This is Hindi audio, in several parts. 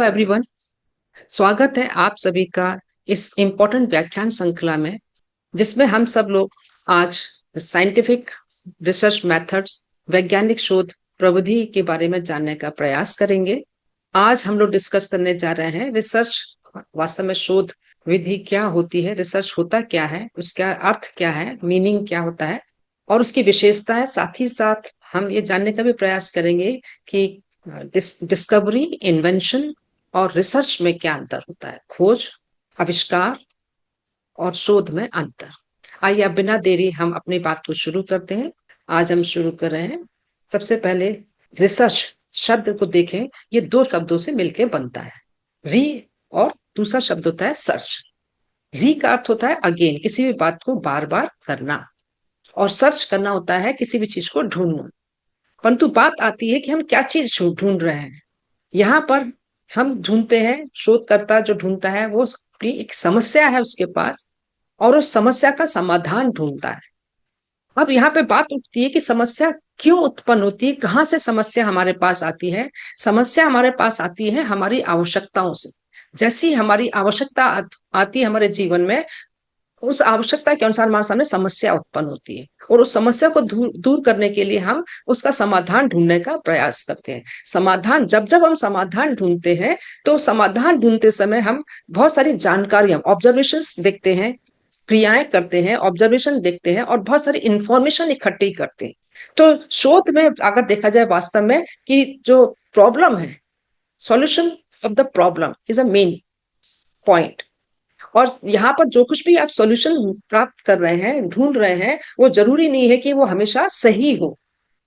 एवरीवन। स्वागत है आप सभी का इस इम्पोर्टेंट व्याख्यान श्रृंखला में, जिसमें हम सब लोग आज साइंटिफिक रिसर्च मेथड्स, वैज्ञानिक शोध प्रविधि के बारे में जानने का प्रयास करेंगे। आज हम लोग डिस्कस करने जा रहे हैं रिसर्च वास्तव में शोध विधि क्या होती है, रिसर्च होता क्या है, उसका अर्थ क्या है, मीनिंग क्या होता है और उसकी विशेषताएं। साथ ही साथ हम ये जानने का भी प्रयास करेंगे कि डिस्कवरी, इन्वेंशन और रिसर्च में क्या अंतर होता है, खोज, आविष्कार और शोध में अंतर। आइए अब बिना देरी हम अपनी बात को शुरू करते हैं। आज हम शुरू कर रहे हैं। सबसे पहले रिसर्च शब्द को देखें। ये दो शब्दों से मिलकर बनता है, री और दूसरा शब्द होता है सर्च। री का अर्थ होता है अगेन, किसी भी बात को बार बार करना, और सर्च करना होता है किसी भी चीज को ढूंढना। परंतु बात आती है कि हम क्या चीज ढूंढ रहे हैं। यहाँ पर हम ढूंढते हैं, शोधकर्ता जो ढूंढता है वो अपनी एक समस्या है उसके पास, और उस समस्या का समाधान ढूंढता है। अब यहाँ पे बात उठती है कि समस्या क्यों उत्पन्न होती है, कहाँ से समस्या हमारे पास आती है। समस्या हमारे पास आती है हमारी आवश्यकताओं से। जैसी हमारी आवश्यकता आती है हमारे जीवन में, उस आवश्यकता के अनुसार हमारे सामने समस्या उत्पन्न होती है, और उस समस्या को दूर करने के लिए हम उसका समाधान ढूंढने का प्रयास करते हैं। समाधान, जब जब हम समाधान ढूंढते हैं तो समाधान ढूंढते समय हम बहुत सारी जानकारियां, ऑब्जर्वेशंस देखते हैं, क्रियाएं करते हैं, ऑब्जर्वेशन देखते हैं और बहुत सारी इंफॉर्मेशन इकट्ठी करते हैं। तो शोध में अगर देखा जाए वास्तव में कि जो प्रॉब्लम है, solution of the problem is a main point. और यहाँ पर जो कुछ भी आप सॉल्यूशन प्राप्त कर रहे हैं, ढूंढ रहे हैं, वो जरूरी नहीं है कि वो हमेशा सही हो।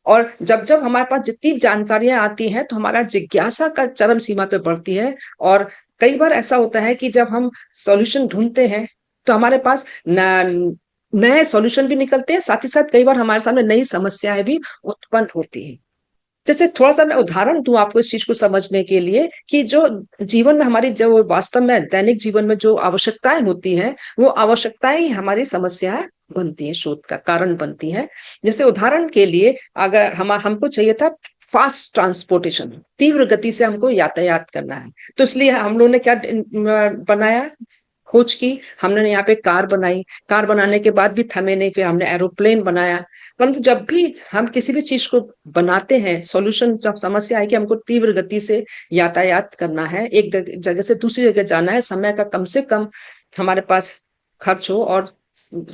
और जब जब हमारे पास जितनी जानकारियां आती हैं तो हमारा जिज्ञासा का चरम सीमा पे बढ़ती है। और कई बार ऐसा होता है कि जब हम सॉल्यूशन ढूंढते हैं तो हमारे पास नए सॉल्यूशन भी निकलते हैं, साथ ही साथ कई बार हमारे सामने नई समस्याएं भी उत्पन्न होती हैं। जैसे थोड़ा सा मैं उदाहरण दूं आपको इस चीज को समझने के लिए कि जो जीवन में हमारी, जो वास्तव में दैनिक जीवन में जो आवश्यकताएं होती हैं, वो आवश्यकताएं ही हमारी समस्याएं बनती हैं, शोध का कारण बनती हैं। जैसे उदाहरण के लिए, अगर हमको चाहिए था फास्ट ट्रांसपोर्टेशन, तीव्र गति से हमको यातायात करना है, तो इसलिए हम लोगों ने क्या बनाया, खोज की। हमने यहाँ पे कार बनाई, कार बनाने के बाद भी थमे नहीं, फिर हमने एरोप्लेन बनाया। परंतु जब भी हम किसी भी चीज को बनाते हैं, सॉल्यूशन, जब समस्या है कि हमको तीव्र गति से यातायात करना है, एक जगह से दूसरी जगह जाना है, समय का कम से कम हमारे पास खर्च हो और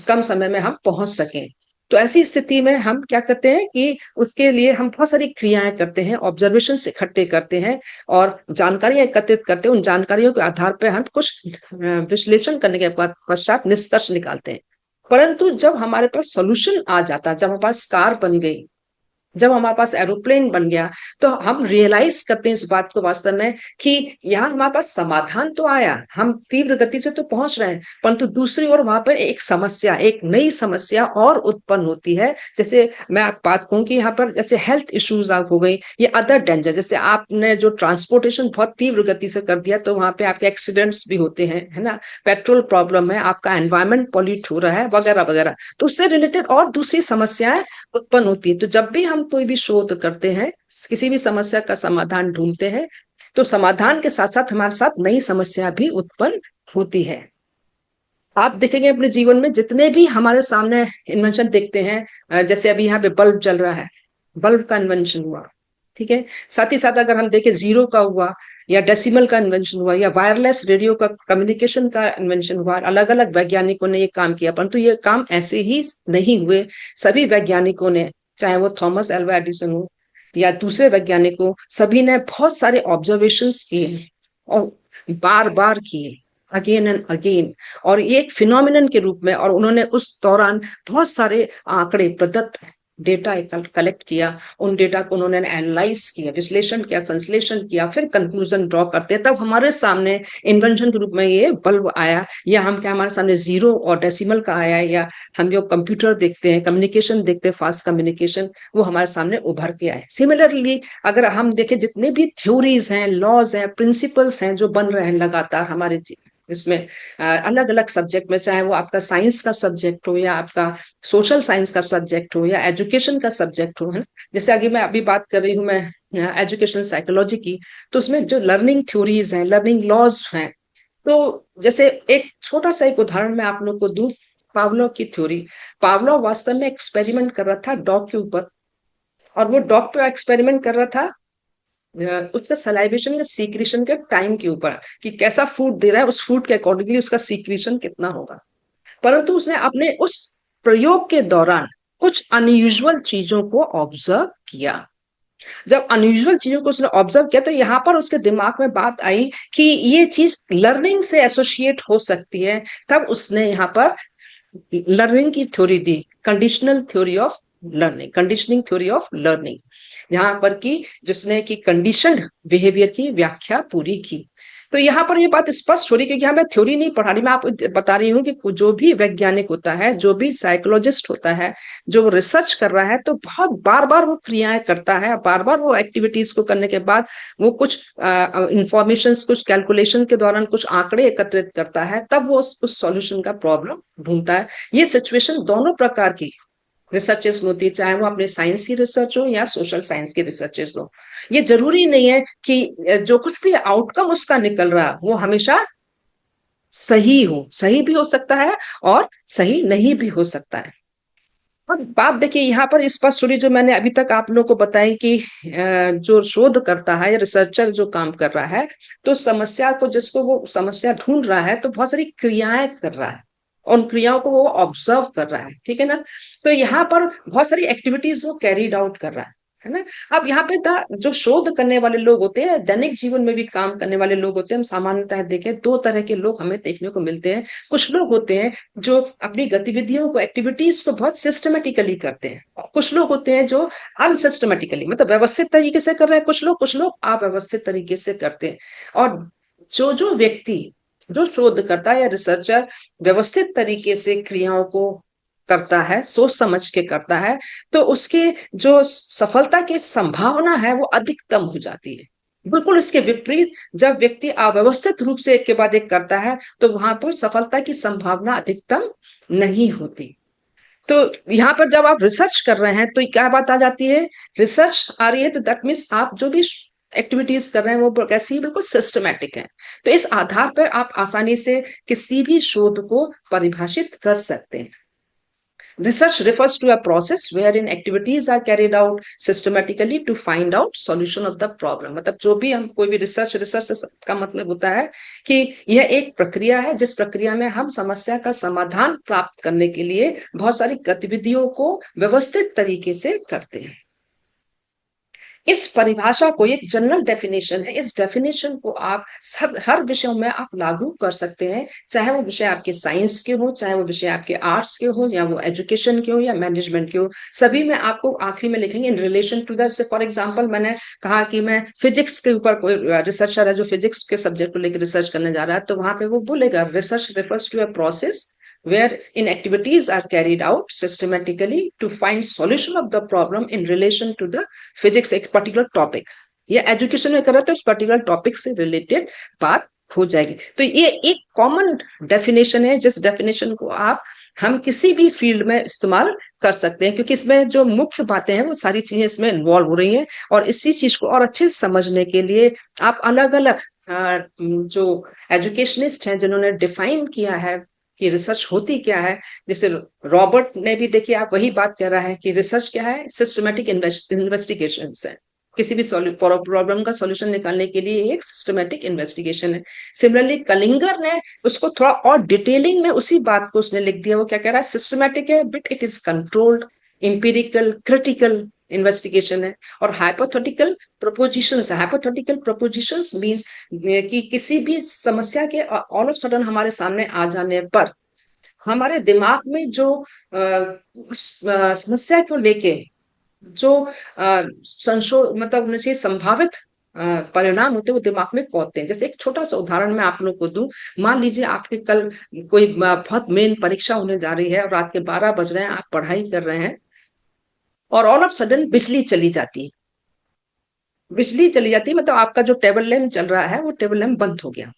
कम समय में हम पहुंच सकें, तो ऐसी स्थिति में हम क्या करते हैं कि उसके लिए हम बहुत सारी क्रियाएं करते हैं, ऑब्जर्वेशन इकट्ठे करते हैं और जानकारियां एकत्रित करते हैं। उन जानकारियों के आधार पर हम कुछ विश्लेषण करने के बाद पश्चात निष्कर्ष निकालते हैं। परंतु जब हमारे पास सॉल्यूशन आ जाता, जब हमारे पास कार बन गई, जब हमारे पास एरोप्लेन बन गया, तो हम रियलाइज करते हैं इस बात को वास्तव में कि यहाँ हमारे पास समाधान तो आया, हम तीव्र गति से तो पहुंच रहे हैं, परंतु दूसरी ओर वहां पर एक समस्या, एक नई समस्या और उत्पन्न होती है। जैसे मैं आप बात कहूँ कि यहाँ पर जैसे हेल्थ इश्यूज हो गई, ये अदर डेंजर, जैसे आपने जो ट्रांसपोर्टेशन बहुत तीव्र गति से कर दिया तो वहां पे आपके एक्सीडेंट्स भी होते हैं, है ना, पेट्रोल प्रॉब्लम है, आपका एनवायरमेंट पॉल्यूट हो रहा है, वगैरह वगैरह। तो उससे रिलेटेड और दूसरी समस्याएं उत्पन्न होती है। तो जब भी हम कोई भी शोध करते हैं, किसी भी समस्या का समाधान ढूंढते हैं, तो समाधान के साथ साथ हमारे साथ नई समस्या भी उत्पन्न होती है। आप देखेंगे अपने जीवन में जितने भी हमारे सामने इन्वेंशन देखते हैं, जैसे अभी यहाँ पे बल्ब जल रहा है, बल्ब का इन्वेंशन हुआ, ठीक है। साथ ही साथ अगर हम देखें जीरो का हुआ, या डेसिमल का इन्वेंशन हुआ, या वायरलेस रेडियो का, कम्युनिकेशन का इन्वेंशन हुआ। अलग अलग वैज्ञानिकों ने ये काम किया, परंतु ये काम ऐसे ही नहीं हुए। सभी वैज्ञानिकों ने, चाहे वो थॉमस एल्वा एडिसन हो या दूसरे वैज्ञानिकों, सभी ने बहुत सारे ऑब्जर्वेशंस किए और बार बार किए, अगेन एंड अगेन, और ये एक फिनोमिनन के रूप में। और उन्होंने उस दौरान बहुत सारे आंकड़े, प्रदत्त डेटा कलेक्ट किया, उन डेटा को उन्होंने एनालाइज किया, विश्लेषण किया, संश्लेषण किया, फिर कंक्लूजन ड्रॉ करते, तब हमारे सामने इन्वेंशन के रूप में ये बल्ब आया। या हम क्या, हमारे सामने जीरो और डेसिमल का आया, या हम जो कंप्यूटर देखते हैं, कम्युनिकेशन देखते हैं, फास्ट कम्युनिकेशन, वो हमारे सामने उभर के आए। सिमिलरली अगर हम देखें, जितने भी थ्योरीज हैं, लॉज हैं, प्रिंसिपल्स हैं जो बन रहे हैं लगातार हमारे इसमें अलग अलग सब्जेक्ट में, चाहे वो आपका साइंस का सब्जेक्ट हो या आपका सोशल साइंस का सब्जेक्ट हो या एजुकेशन का सब्जेक्ट हो, है ना। जैसे आगे मैं अभी बात कर रही हूँ मैं एजुकेशनल साइकोलॉजी की, तो उसमें जो लर्निंग थ्योरीज हैं, लर्निंग लॉज हैं, तो जैसे एक छोटा सा एक उदाहरण मैं आप लोग को दूं, पावलोव की थ्योरी। पावलोव वास्तव में एक्सपेरिमेंट कर रहा था डॉग के ऊपर, और वो डॉग पे एक्सपेरिमेंट कर रहा था उसका सलाइवेशन या सीक्रेशन के टाइम के ऊपर, कि कैसा फूड दे रहा है, उस फूड के अकॉर्डिंगली उसका सीक्रेशन कितना होगा। परंतु उसने अपने उस प्रयोग के दौरान कुछ अनयूजुअल चीजों को ऑब्जर्व किया। जब अनयूजुअल चीजों को उसने ऑब्जर्व किया, तो यहाँ पर उसके दिमाग में बात आई कि ये चीज लर्निंग से एसोसिएट हो सकती है। तब उसने यहाँ पर लर्निंग की theory the, conditional theory of learning, conditioning theory of learning, यहाँ पर की जिसने की कंडीशनड बिहेवियर की व्याख्या पूरी की। तो यहाँ पर ये बात स्पष्ट हो रही, क्योंकि मैं थ्योरी नहीं पढ़ा रही, मैं आपको बता रही हूँ कि जो भी वैज्ञानिक होता है, जो भी साइकोलॉजिस्ट होता है, जो रिसर्च कर रहा है, तो बहुत बार बार वो क्रियाएं करता है, बार बार वो एक्टिविटीज को करने के बाद वो कुछ इंफॉर्मेशन, कुछ कैलकुलेशन के दौरान कुछ आंकड़े एकत्रित करता है, तब वो उस सॉल्यूशन का प्रॉब्लम ढूंढता है। ये सिचुएशन दोनों प्रकार की रिसर्चेस में होती है, चाहे वो अपने साइंस की रिसर्च हो या सोशल साइंस की रिसर्चेस हो। ये जरूरी नहीं है कि जो कुछ भी आउटकम उसका निकल रहा वो हमेशा सही हो, सही भी हो सकता है और सही नहीं भी हो सकता है। और बात देखिए यहाँ पर स्पष्ट हो रही, जो मैंने अभी तक आप लोगों को बताई कि जो शोध करता है या रिसर्चर जो काम कर रहा है, तो समस्या को, जिसको वो समस्या ढूंढ रहा है, तो बहुत सारी क्रियाएं कर रहा है, और उन क्रियाओं को वो ऑब्जर्व कर रहा है, ठीक है ना। तो यहाँ पर बहुत सारी एक्टिविटीज वो कैरीड आउट कर रहा है ना। अब यहाँ पे जो शोध करने वाले लोग होते हैं, दैनिक जीवन में भी काम करने वाले लोग होते हैं, हम सामान्यतः देखें दो तरह के लोग हमें देखने को मिलते हैं। कुछ लोग होते हैं जो अपनी गतिविधियों को, एक्टिविटीज को बहुत सिस्टमेटिकली करते हैं, और कुछ लोग होते हैं जो अनसिस्टमेटिकली, मतलब व्यवस्थित तरीके से कर रहे हैं, कुछ लोग अव्यवस्थित तरीके से करते हैं। और जो जो व्यक्ति, जो शोध करता है या रिसर्चर व्यवस्थित तरीके से क्रियाओं को करता है, सोच समझ के करता है, तो उसके जो सफलता की संभावना है वो अधिकतम हो जाती है। बिल्कुल इसके विपरीत, जब व्यक्ति अव्यवस्थित रूप से एक के बाद एक करता है, तो वहां पर सफलता की संभावना अधिकतम नहीं होती। तो यहाँ पर जब आप रिसर्च कर रहे हैं, तो क्या बात आ जाती है, रिसर्च आ रही है, तो दैट मीन्स आप जो भी एक्टिविटीज कर रहे हैं वो कैसी, बिल्कुल सिस्टमैटिक है। तो इस आधार पर आप आसानी से किसी भी शोध को परिभाषित कर सकते हैं। Research refers to a process wherein activities are carried out systematically to find out solution of the problem। मतलब जो भी हम कोई भी रिसर्च का मतलब होता है कि यह एक प्रक्रिया है, जिस प्रक्रिया में हम समस्या का समाधान प्राप्त करने के लिए बहुत सारी गतिविधियों को व्यवस्थित तरीके से करते हैं। इस परिभाषा को, एक जनरल डेफिनेशन है, इस डेफिनेशन को आप सब हर विषयों में आप लागू कर सकते हैं, चाहे वो विषय आपके साइंस के हो, चाहे वो विषय आपके आर्ट्स के हो, या वो एजुकेशन के हो या मैनेजमेंट के हो। सभी में आपको आखिरी में लिखेंगे in relation to the, for example मैंने कहा कि मैं फिजिक्स के ऊपर, कोई रिसर्चर है जो फिजिक्स के सब्जेक्ट को लेकर रिसर्च करने जा रहा है, तो वहां पे वो बोलेगा research refers to a process wherein activities are carried out systematically to find solution of the problem in relation to the physics, एक पर्टिकुलर टॉपिक, या एजुकेशन में कर रहा है तो इस पर्टिकुलर टॉपिक से रिलेटेड बात हो जाएगी। तो ये एक कॉमन डेफिनेशन है, जिस डेफिनेशन को आप हम किसी भी फील्ड में इस्तेमाल कर सकते हैं, क्योंकि इसमें जो मुख्य बातें हैं वो सारी चीजें इसमें इन्वॉल्व हो रही हैं। और इसी चीज को और अच्छे से समझने के लिए आप अलग अलग जो एजुकेशनिस्ट हैं जिन्होंने डिफाइन किया है कि रिसर्च होती क्या है, जैसे रॉबर्ट ने भी, देखिए आप वही बात कह रहा है कि रिसर्च क्या है, सिस्टमेटिक इन्वेस्टिगेशन है, किसी भी प्रॉब्लम का सॉल्यूशन निकालने के लिए एक सिस्टमेटिक इन्वेस्टिगेशन है। सिमिलरली कलिंगर ने उसको थोड़ा और डिटेलिंग में उसी बात को उसने लिख दिया, वो क्या कह रहा है, सिस्टमेटिक है but it is controlled, empirical, critical investigation है। और हाइपोथेटिकल प्रोपोजिशंस है, हाइपोथेटिकल प्रोपोजिशंस मींस कि किसी भी समस्या के ऑल ऑफ सडन हमारे सामने आ जाने पर हमारे दिमाग में जो समस्या को लेके जो मतलब उन्हें चाहिए संभावित परिणाम होते हैं, वो दिमाग में पहुंचते हैं। जैसे एक छोटा सा उदाहरण मैं आप लोग को दूं, मान लीजिए आपके कल कोई बहुत मेन परीक्षा होने जा रही है, और रात के 12 बज रहे हैं, आप पढ़ाई कर रहे हैं, और ऑल ऑफ सडन बिजली चली जाती है। बिजली चली जाती है मतलब आपका जो टेबल लैंप चल रहा है वो टेबल लैंप बंद हो गया।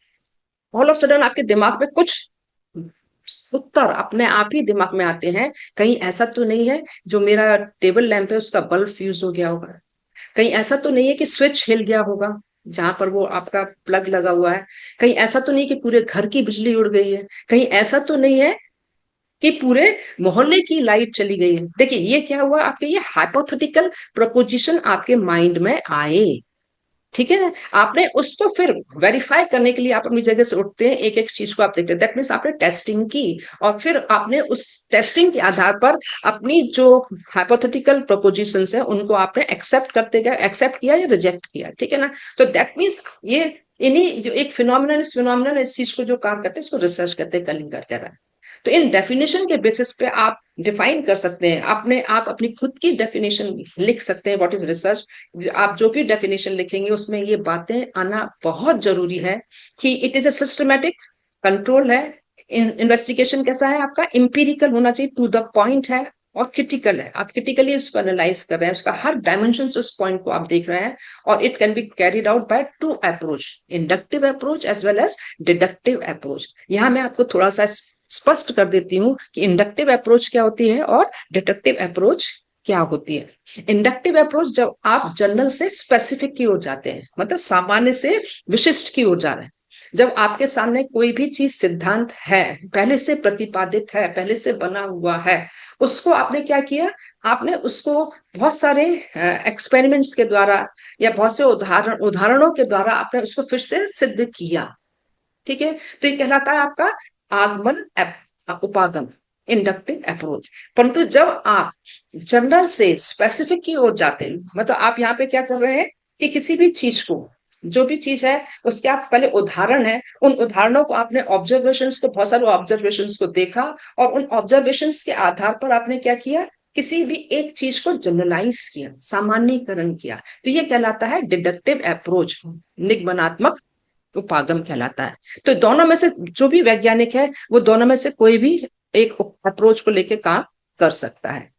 ऑल ऑफ सडन आपके दिमाग में कुछ उत्तर अपने आप ही दिमाग में आते हैं। कहीं ऐसा तो नहीं है जो मेरा टेबल लैंप है उसका बल्ब फ्यूज हो गया होगा, कहीं ऐसा तो नहीं है कि स्विच हिल गया होगा जहां पर वो आपका प्लग लगा हुआ है, कहीं ऐसा तो नहीं कि पूरे घर की बिजली उड़ गई है, कहीं ऐसा तो नहीं है कि पूरे मोहल्ले की लाइट चली गई है। देखिए ये क्या हुआ, आपके ये हाइपोथेटिकल प्रपोजिशन आपके माइंड में आए, ठीक है। आपने उसको फिर वेरीफाई करने के लिए आप अपनी जगह से उठते हैं, एक एक चीज को आप देखते हैं, दैट मीन्स आपने टेस्टिंग की, और फिर आपने उस टेस्टिंग के आधार पर अपनी जो हाइपोथेटिकल प्रोपोजिशंस है उनको आपने एक्सेप्ट करते गए, एक्सेप्ट किया या रिजेक्ट किया, ठीक है ना। तो दैट मीन्स ये इन्हीं जो एक फिनोमिनन इस चीज को जो काम करते हैं उसको रिसर्च करते हैं, कलिंग करके रहा है। तो इन डेफिनेशन के बेसिस पे आप डिफाइन कर सकते हैं अपने आप अपनी खुद की डेफिनेशन लिख सकते हैं व्हाट इज रिसर्च। आप जो भी डेफिनेशन लिखेंगे उसमें ये बातें आना बहुत जरूरी है कि it is a systematic control है। इन्वेस्टिगेशन कैसा है आपका, इंपीरिकल होना चाहिए, टू द पॉइंट है, और क्रिटिकल है, आप क्रिटिकली उसको एनालाइज कर रहे हैं, उसका हर डायमेंशन से उस पॉइंट को आप देख रहे हैं। और it can be carried out by two approach, inductive approach as well as deductive approach. यहाँ मैं आपको थोड़ा सा स्पष्ट कर देती हूँ कि इंडक्टिव अप्रोच क्या होती है और डिडक्टिव अप्रोच क्या होती है। इंडक्टिव अप्रोच जब आप जनरल से स्पेसिफिक की ओर जाते हैं, मतलब सामान्य से विशिष्ट की ओर जा रहे हैं। जब आपके सामने कोई भी चीज सिद्धांत है, पहले से प्रतिपादित है, पहले से बना हुआ है, उसको आपने क्या किया, आपने उसको बहुत सारे एक्सपेरिमेंट्स के द्वारा या बहुत से उदाहरणों के द्वारा आपने उसको फिर से सिद्ध किया, ठीक है। तो ये कहलाता है आपका आगमन उपागम, इंडक्टिव अप्रोच। परंतु जब आप जनरल से स्पेसिफिक की ओर जाते हैं, मतलब आप यहाँ पे क्या कर रहे हैं कि किसी भी चीज को, जो भी चीज है उसके आप पहले उदाहरण है, उन उदाहरणों को आपने ऑब्जर्वेशंस को, बहुत सारे ऑब्जर्वेशंस को देखा, और उन ऑब्जर्वेशंस के आधार पर आपने क्या किया, किसी भी एक चीज को जनरलाइज किया, सामान्यकरण किया। तो ये कहलाता है डिडक्टिव अप्रोच, निगमनात्मक उपागम कहलाता है। तो दोनों में से जो भी वैज्ञानिक है वो दोनों में से कोई भी एक अप्रोच को लेके काम कर सकता है।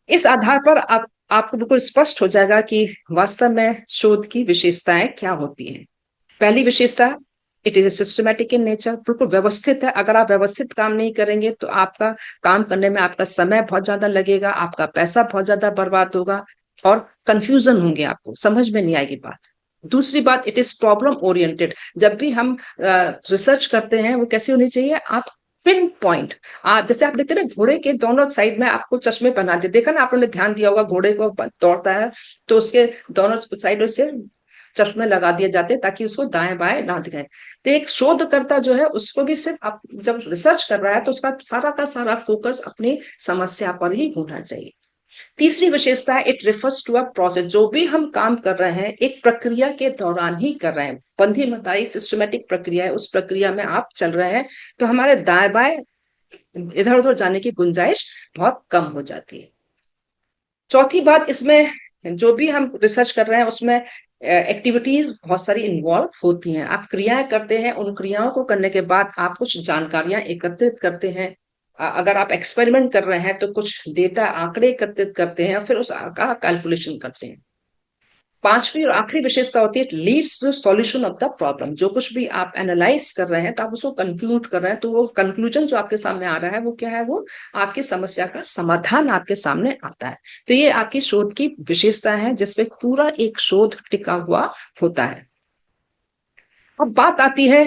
इस आधार पर आप आपको बिल्कुल स्पष्ट हो जाएगा कि वास्तव में शोध की विशेषताएं क्या होती हैं। पहली विशेषता, it is systematic in nature, बिल्कुल व्यवस्थित है। अगर आप व्यवस्थित काम नहीं करेंगे तो आपका काम करने में आपका समय बहुत ज्यादा लगेगा, आपका पैसा बहुत ज्यादा बर्बाद होगा, और कंफ्यूजन होंगे, आपको समझ में नहीं आएगी बात। दूसरी बात, इट इज प्रॉब्लम ओरिएंटेड। जब भी हम रिसर्च करते हैं वो कैसी होनी चाहिए, आप पिन पॉइंट, आप जैसे आप देखते हैं ना घोड़े के दोनों साइड में आपको चश्मे पहना दिए, देखा ना आपने, ध्यान दिया होगा, घोड़े को दौड़ता है तो उसके दोनों साइडों से चश्मे लगा दिए जाते हैं ताकि उसको दाएं बाएं ना दिखाए। तो एक शोधकर्ता जो है उसको भी सिर्फ आप जब रिसर्च कर रहा है तो उसका सारा का सारा फोकस अपनी समस्या पर ही होना चाहिए। तीसरी विशेषता है, it refers to a process. जो भी हम काम कर रहे हैं एक प्रक्रिया के दौरान ही कर रहे हैं, बंधी मताई सिस्टमेटिक प्रक्रिया है, उस प्रक्रिया में आप चल रहे हैं, तो हमारे दाएं बाएं इधर उधर जाने की गुंजाइश बहुत कम हो जाती है। चौथी बात, इसमें जो भी हम रिसर्च कर रहे हैं उसमें एक्टिविटीज बहुत सारी इन्वॉल्व होती हैं, आप क्रियाएं करते हैं, उन क्रियाओं को करने के बाद आप कुछ जानकारियां एकत्रित करते हैं। अगर आप एक्सपेरिमेंट कर रहे हैं तो कुछ डेटा आंकड़े एकत्रित करते हैं और फिर उसका कैलकुलेशन करते हैं। पांचवी और आखिरी विशेषता होती है, leads to solution of the problem. जो कुछ भी आप एनालाइज कर रहे हैं तो आप उसको कंक्लूड कर रहे हैं, तो वो कंक्लूजन जो आपके सामने आ रहा है वो क्या है, वो आपकी समस्या का समाधान आपके सामने आता है। तो ये आपकी शोध की विशेषता है जिसपे पूरा एक शोध टिका हुआ होता है। अब बात आती है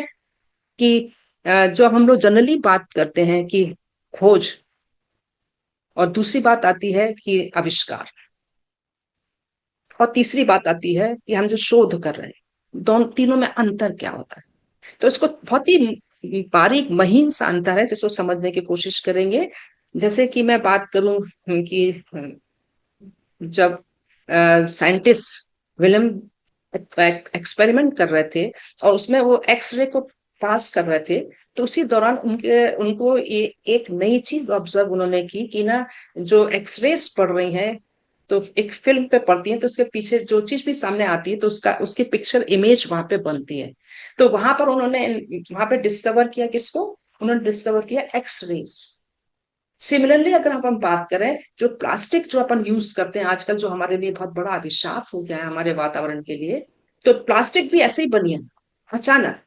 कि जो हम लोग जनरली बात करते हैं कि खोज, और दूसरी बात आती है कि आविष्कार, और तीसरी बात आती है कि हम जो शोध कर रहे हैं, दोनों तीनों में अंतर क्या होता है। तो इसको बहुत ही बारीक महीन सा अंतर है जिसको समझने की कोशिश करेंगे। जैसे कि मैं बात करूं कि जब साइंटिस्ट विलियम एक्सपेरिमेंट कर रहे थे और उसमें वो एक्सरे को पास कर रहे थे, तो उसी दौरान उनको एक नई चीज ऑब्जर्व उन्होंने की कि ना, जो एक्सरेस पड़ रही हैं तो एक फिल्म पे पड़ती है तो उसके पीछे जो चीज भी सामने आती है तो उसकी पिक्चर इमेज वहां पे बनती है। तो वहां पर उन्होंने वहां पे डिस्कवर किया किसको, उन्होंने डिस्कवर किया एक्सरेज। सिमिलरली अगर हम बात करें, जो प्लास्टिक जो अपन यूज करते हैं आजकल, जो हमारे लिए बहुत बड़ा अभिशाप हो गया है हमारे वातावरण के लिए, तो प्लास्टिक भी ऐसे ही बनी है अचानक।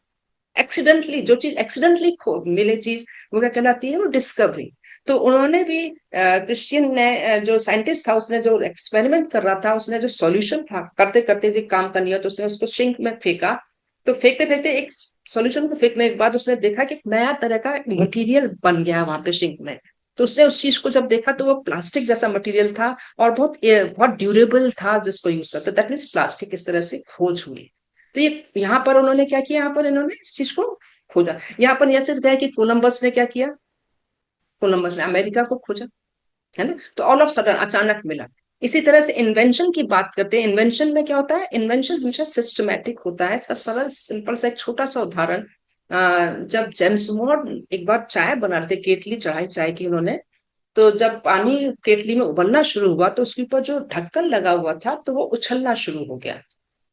एक्सीडेंटली जो चीज एक्सीडेंटली मिले चीज वो क्या कहलाती है, वो डिस्कवरी। तो उन्होंने भी क्रिश्चियन ने जो साइंटिस्ट था उसने जो एक्सपेरिमेंट कर रहा था, उसने जो सॉल्यूशन था करते करते जो काम कर लिया, तो उसने उसको सिंक में फेंका। तो फेंकते फेंकते एक सॉल्यूशन को फेंकने के बाद उसने देखा कि एक नया तरह का मटेरियल बन गया वहां पे सिंक में। तो उसने उस चीज को जब देखा तो वो प्लास्टिक जैसा मटेरियल था और बहुत ड्यूरेबल था जिसको यूज करते, दैट मीन्स प्लास्टिक इस तरह से खोज हुई। तो ये यहाँ पर उन्होंने क्या किया, यहाँ पर इन्होंने इस चीज को खोजा। यहाँ पर ऐसे गए कि कोलंबस ने क्या किया, कोलंबस ने अमेरिका को खोजा, है ना। तो ऑल ऑफ सडन अचानक मिला। इसी तरह से इन्वेंशन की बात करते हैं। इन्वेंशन में क्या होता है, इन्वेंशन हमेशा सिस्टमैटिक होता है। इसका सरल सिंपल सा एक छोटा सा उदाहरण, जब जेम्स वॉट एक बार चाय बना रहे थे, केटली चढ़ाई चाय की उन्होंने। तो जब पानी केटली में उबलना शुरू हुआ तो उसके ऊपर जो ढक्कन लगा हुआ था तो वो उछलना शुरू हो गया।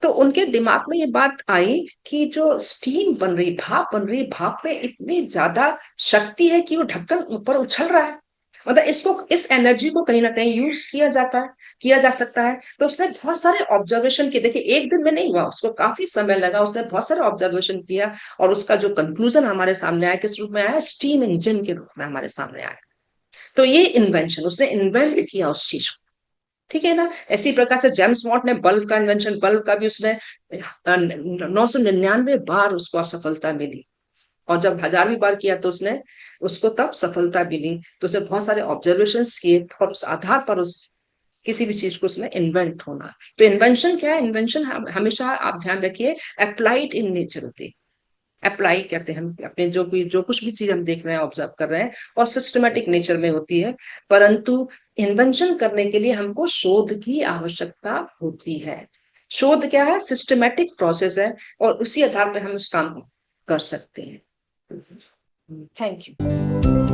तो उनके दिमाग में ये बात आई कि जो स्टीम बन रही, भाप बन रही, भाप में इतनी ज्यादा शक्ति है कि वो ढक्कन ऊपर उछल रहा है। मतलब इसको, इस एनर्जी को कहीं ना कहीं यूज किया जाता है, किया जा सकता है। तो उसने बहुत सारे ऑब्जर्वेशन किए। देखिए एक दिन में नहीं हुआ, उसको काफी समय लगा, उसने बहुत सारे ऑब्जर्वेशन किया और उसका जो कंक्लूजन हमारे सामने आया किस रूप में आया, स्टीम इंजन के रूप में हमारे सामने आया। तो ये इन्वेंशन, उसने इन्वेंट किया उस चीज को, ठीक है ना। इसी प्रकार से जेम्स वॉट ने बल्ब का इन्वेंशन, बल्ब का भी उसने 999 बार उसको असफलता मिली। और जब 1000वीं बार किया तो उसने उसको तब सफलता मिली। तो उसने बहुत सारे ऑब्जर्वेशन किए और उस आधार पर उस किसी भी चीज को उसने इन्वेंट होना। तो इन्वेंशन क्या है, इन्वेंशन हमेशा आप ध्यान रखिए अप्लाइड इन नेचर होती है। अप्लाई करते हैं हम अपने जो कुछ भी चीज हम देख रहे हैं, ऑब्जर्व कर रहे हैं, और सिस्टमेटिक नेचर में होती है। परंतु इन्वेंशन करने के लिए हमको शोध की आवश्यकता होती है। शोध क्या है, सिस्टमेटिक प्रोसेस है, और उसी आधार पर हम उस काम को कर सकते हैं। Thank you.